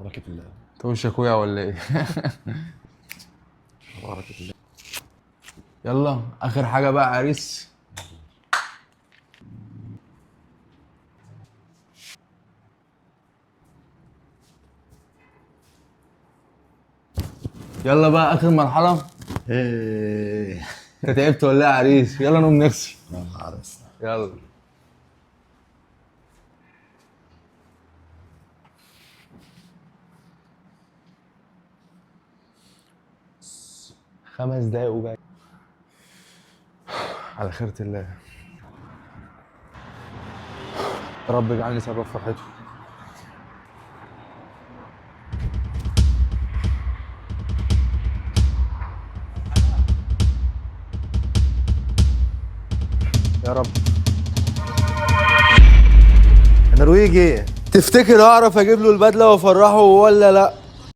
بركة الله. انت وش اخويا ولا ايه؟ بركة الله. يلا اخر حاجه بقى عريس. يلا بقى اخر مرحله. ايه انت تعبت ولا ايه يا عريس؟ يلا نقوم نغسل. يا نهار اسود. يلا. خمس دقايق وجاي. على خيرة الله. يا رب اجعلني سبب فرحته. يا رب. نرويجي. تفتكر اعرف اجيب له البدله وافرحه ولا لا؟